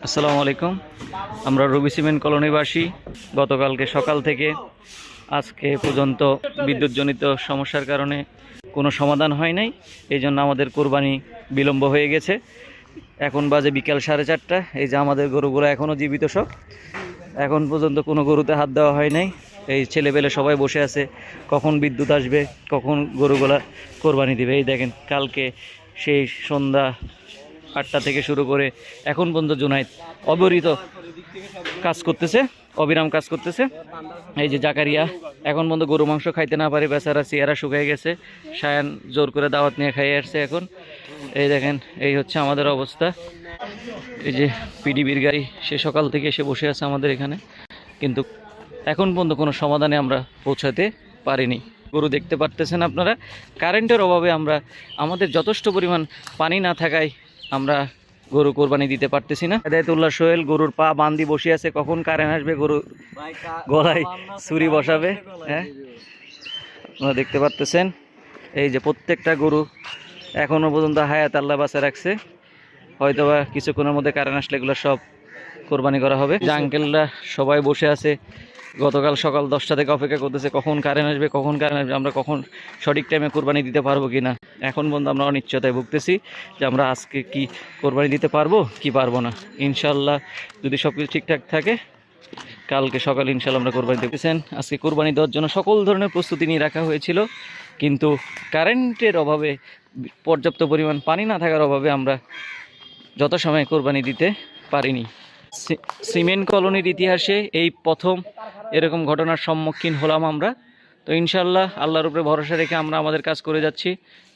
আসসালামু আলাইকুম। আমরা রবি সিমেন্ট কলোনিবাসী গতকালকে সকাল থেকে আজকে পর্যন্ত বিদ্যুৎজনিত সমস্যার কারণে কোনো সমাধান হয় নাই। এই জন্য আমাদের কোরবানি বিলম্ব হয়ে গেছে। এখন বাজে বিকাল 4:30। এই যে আমাদের গরুগুলো এখনও জীবিত সব, এখন পর্যন্ত কোনো গরুতে হাত দেওয়া হয় নাই। এই ছেলেপেলে সবাই বসে আছে কখন বিদ্যুৎ আসবে, কখন গরুগুলা কোরবানি দিবে। এই দেখেন কালকে সেই সন্ধ্যা 8টা থেকে শুরু করে এখন পর্যন্ত জুনাইদ অবিরত কাজ করতেছে, অবিরাম কাজ করতেছে। এই যে জাকারিয়া এখন পর্যন্ত গরু মাংস খাইতে না পারে, বেচারা চেহারা শুকিয়ে গেছে। সায়ান জোর করে দাওয়াত নিয়ে খাইয়ে আসছে এখন। এই দেখেন এই হচ্ছে আমাদের অবস্থা। এই যে পিডিবির গাড়ি সে সকাল থেকে এসে বসে আছে আমাদের এখানে, কিন্তু এখন পর্যন্ত কোনো সমাধানে আমরা পৌঁছাতে পারিনি। গরু দেখতে পারতেছেন আপনারা, কারেন্টের অভাবে আমরা আমাদের যথেষ্ট পরিমাণ পানি না থাকায় আমরা গরু কোরবানি দিতে পারতেছি না। হেদায়েতুল্লাহ সোহেল গরুর পা বান্ধি বসে আছে, কখন কারেন্ট আসবে গরু গলায় ছুরি বসাবে। হ্যাঁ, আপনারা দেখতে পারতেছেন এই যে প্রত্যেকটা গরু এখনও পর্যন্ত হায়াত আল্লাহ বাঁচা রাখছে। হয়তোবা কিছুক্ষণের মধ্যে কারেন্ট আসলে এগুলো সব কোরবানি করা হবে। যে আঙ্কেলরা সবাই বসে আছে, গতকাল সকাল 10টা থেকে অপেক্ষা করতেছে কখন কারেন্ট আসবে, কখন কারেন্ট আসবে, আমরা কখন সঠিক টাইমে কোরবানি দিতে পারবো কি না। এখন পর্যন্ত আমরা অনিশ্চয়তায় ভুগতেছি যে আমরা আজকে কি কোরবানি দিতে পারবো কি পারবো না। ইনশাল্লাহ যদি সব কিছু ঠিকঠাক থাকে কালকে সকালে ইনশাল্লাহ আমরা কোরবানি দিতেছেন। আজকে কোরবানি দেওয়ার জন্য সকল ধরনের প্রস্তুতি নিয়ে রাখা হয়েছিল, কিন্তু কারেন্টের অভাবে, পর্যাপ্ত পরিমাণ পানি না থাকার অভাবে আমরা যথাসময়ে কোরবানি দিতে পারিনি। সিমেন্ট কলোনির ইতিহাসে এই প্রথম এরকম ঘটনার সম্মুখীন হলাম আমরা। তো ইনশাল্লাহ আল্লাহর উপরে ভরসা রেখে আমরা আমাদের কাজ করে যাচ্ছি।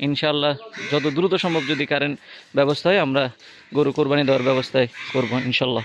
ইনশাল্লাহ যত দ্রুত সম্ভব যদি কারেন্ট ব্যবস্থা হয় আমরা গরু কোরবানি দেওয়ার ব্যবস্থায় করবো ইনশাল্লাহ।